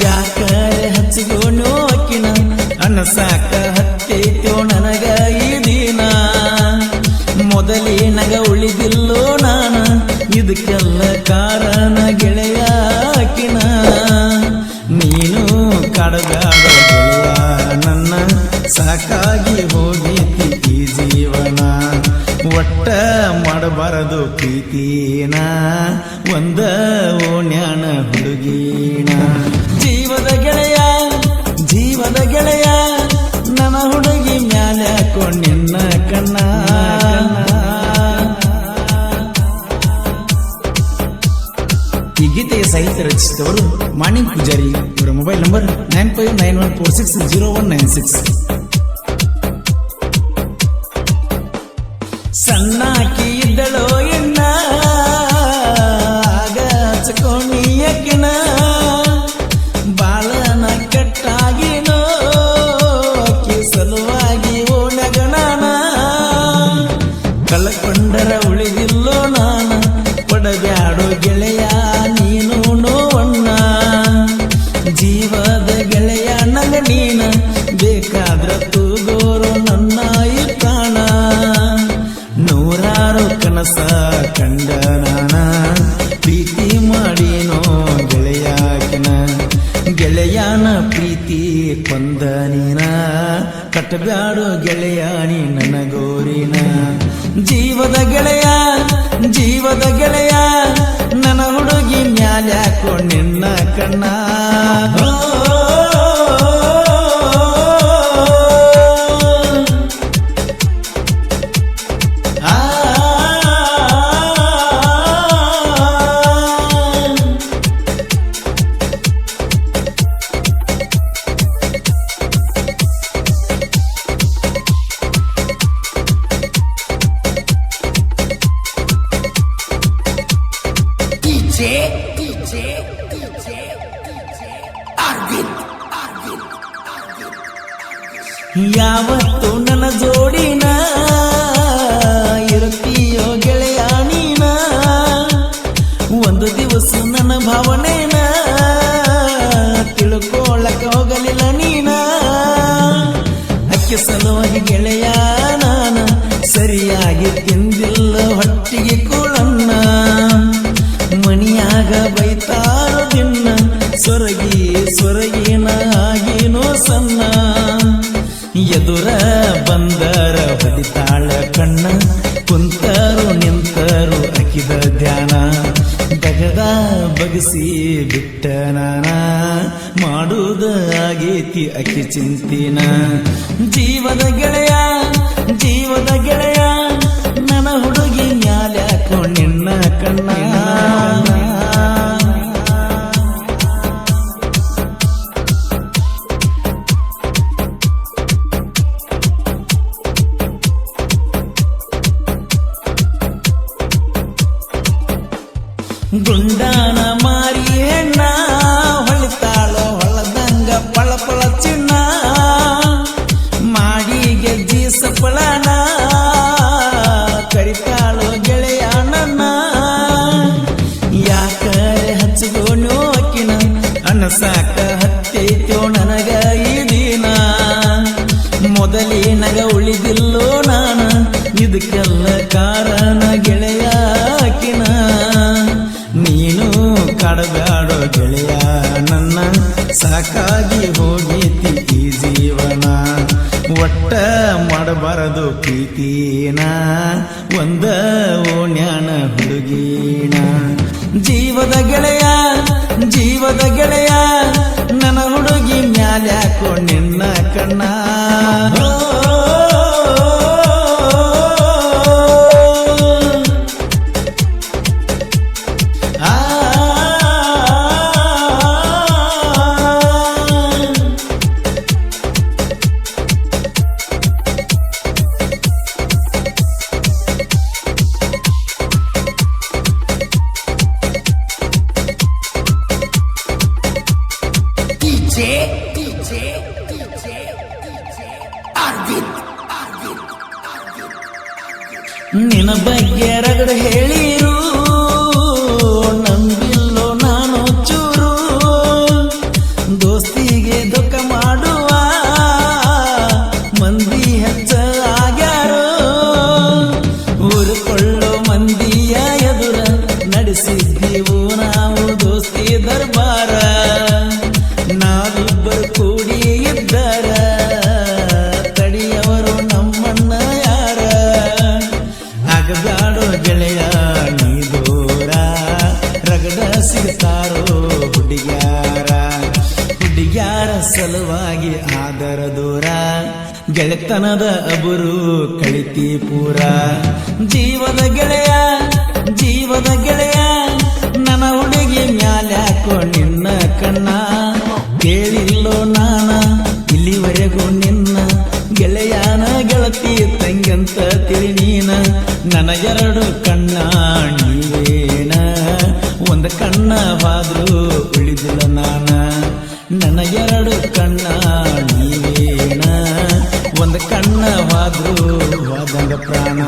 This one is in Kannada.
ಯಾಕರೆ ಹಚ್ಚಿಗೋನು ಅಕ್ಕಿನ ಅನಸಾಕ ಹತ್ತೈತೋ ನನಗ ಈ ದಿನ ಮೊದಲಿನಗ ಉಳಿದಿಲ್ಲೋ ನಾನ ಇದಕ್ಕೆಲ್ಲ ಕಾರಣ ಗೆಳೆಯ ಅಕ್ಕಿನ ನೀನು ಕಾಡಗಾಡ ಗೆಳೆಯ ನನ್ನ ಸಾಕಾಗಿ ಹೋಗೈತಿ ಈ ಜೀವನ ಒಟ್ಟ ಮಾಡಬಾರದು ಪ್ರೀತಿನ ಒಂದ ಓಣ್ಯಾನ ಹುಡುಗಿನ ಜೀವದ ಗೆಳೆಯ ನನ್ನ ಹುಡುಗಿ ಮ್ಯಾಲೆ ಹಾಕೊಂಡಿನ್ನ ಕಣ್ಣ ಈ ಗೀತೆಯ ಸಾಹಿತ್ಯ ರಚಿಸಿದವರು ಮಾಣಿಕ್ ಪೂಜಾರಿ. ಇವರ ಮೊಬೈಲ್ ನಂಬರ್ 9591460196. ಸಣ್ಣಾಕಿ ಇದ್ದಳೋ ಎಣ್ಣ ಆಗ ಹಚ್ಕೊಂಡಿಯಕಿನ ಬಾಳನ ಕೆಟ್ಟಾಗಿನೋ ಅಕ್ಕಿ ಸಲುವಾಗಿ ಓಣಗಣನ ಕಳ್ಕೊಂಡರ ಉಳಿದಿಲ್ಲೋ ನಾನ ಪಡಬ್ಯಾಡೋ ಗೆಳೆಯ ನೀನು ನೋವಣ್ಣ ಜೀವದ ಗೆಳೆಯ ನಂಗ ನೀನ ಬೇಕಾದ್ರ ತೂಗೋರು ನನ್ನ ಈ ಪ್ರಾಣ ನೂರಾರು ಕನಸ ಕಂಡ ನಾನ ಪ್ರೀತಿ ಮಾಡಿನೋ ಗೆಳೆಯಾಕಿನ ಗೆಳೆಯನ ಪ್ರೀತಿ ಕೊಂದ ನೀನ ಕಟ್ಟಬ್ಯಾಡೋ ಗೆಳೆಯಾನಿ ನನಗೋರಿನ ಜೀವದ ಗೆಳೆಯ ನನ್ನ ಹುಡುಗಿ ಮ್ಯಾಲೆ ಹಾಕೊಂಡಿನ್ನ ಕಣ್ಣ ಯಾವತ್ತು ನನ್ನ ಜೋಡಿನ ಇರುತ್ತೀಯೋ ಗೆಳೆಯ ನೀನ ಒಂದು ದಿವಸ ನನ್ನ ಭಾವನೆನ ತಿಳ್ಕೊಳ್ಳಕ ಹೋಗಲಿಲ್ಲ ನೀನ ಅಕ್ಕಿ ಸಲುವಾಗಿ ಗೆಳೆಯ ನಾನ ಸರಿಯಾಗಿ ತಿಂದಿಲ್ಲ ಹೊಟ್ಟಿಗೆ ಕೂಳನ್ನ ಮಣಿಯಾಗ ಬೈತಾರೋ ದಿನ್ನ ಸೊರಗಿನ ಆಗಿನೋ ಸಣ್ಣ ಎದುರ ಬಂದರ ಹೊಡಿತಾಳ ಕಣ್ಣ ಕುಂತರು ನಿಂತರು ಅಕಿದ ಧ್ಯಾನ ಬಗದ ಬಗಸಿ ಬಿಟ್ಟ ನಾನ ಮಾಡುವುದ ಆಗೇತಿ ಅಕಿ ಚಿಂತಿನ ಜೀವದ ಗೆಳೆಯ ನನ್ನ ಹುಡುಗಿ ಮ್ಯಾಲೆ ಹಾಕೊಂಡಿನ್ನ ಕಣ್ಣ ಗುಂಡಾನ ಮಾರಿ ಹೆಣ್ಣ ಹೊಳಿತಾಳೋ ಹೊಳದಂಗ ಪಳಪಳ ಚಿನ್ನ ಮಾಡಿ ಗೆಜ್ಜಿ ಸಪ್ಪಳನ ಕರಿತಾಳೋ ಗೆಳೆಯ ನನ್ನ ಯಾಕರೆ ಹಚ್ಚಿಗೋನು ಅಕ್ಕಿನ ಅನಸಾಕ ಹತ್ತೈತೋ ನನಗ ಈ ದಿನ ಮೊದಲಿನಗ ಉಳಿದಿಲ್ಲೋ ನಾನ ಇದಕ್ಕೆಲ್ಲ ಕಾರಣ ಗೆಳೆಯ ಅಕ್ಕಿನ ನೀನು ಕಾಡಬ್ಯಾಡೋ ಗೆಳೆಯ ನನ್ನ ಸಾಕಾಗಿ ಹೋಗೈತಿ ಈ ಜೀವನ ಒಟ್ಟ ಮಾಡಬಾರದು ಪ್ರೀತಿನ ಒಂದ ಓಣ್ಯಾನ ಹುಡುಗಿನ ಜೀವದ ಗೆಳೆಯ ನನ್ನ ಹುಡುಗಿ ಮ್ಯಾಲೆ ಹಾಕೊಂಡಿನ್ನ ಕಣ್ಣ ನಿನ್ನ ಬಗ್ಗೆ ರಗಡ ಹೇಳಿರು ನಂಬಿಲ್ಲೋ ನಾನು ಚೂರು ಬಾರ ನಾವಿಬ್ಬರು ಕೂಡಿ ಇದ್ದಾರ ತಡಿಯವರು ನಮ್ಮನ್ನ ಯಾರ ಆಗಬ್ಯಾಡೋ ಗೆಳೆಯ ನೀ ದೂರ ರಗಡ ಸಿಗ್ತಾರೋ ಹುಡುಗ್ಯಾರ ಹುಡುಗ್ಯಾರ ಸಲುವಾಗಿ ಆದರ ದೂರ ಗೆಳೆತನದ ಅಬುರು ಕಳಿತಿ ಪೂರ ಜೀವದ ಗೆಳೆಯ ನನ್ನ ಹುಡುಗಿ ಮ್ಯಾಲ್ಯಾಕೋ ನಿನ್ನ ಕಣ್ಣ ಕೇಳಿಲ್ಲೋ ನಾನ ಇಲ್ಲಿವರೆಗೂ ನಿನ್ನ ಗೆಳೆಯನ ಗೆಳತಿ ತಂಗಂತ ತಿಳಿ ನೀನ ನನಗೆರಡು ಕಣ್ಣ ನೀವೇನ ಒಂದ ಕಣ್ಣ ಹಾದ್ರು ಉಳಿದಿಲ್ಲ ನಾನ ನನಗೆರಡು ಕಣ್ಣ ನೀವೇನ ಒಂದ ಕಣ್ಣ ಹಾದ್ರು ಹೋದಂಗ ಪ್ರಾಣ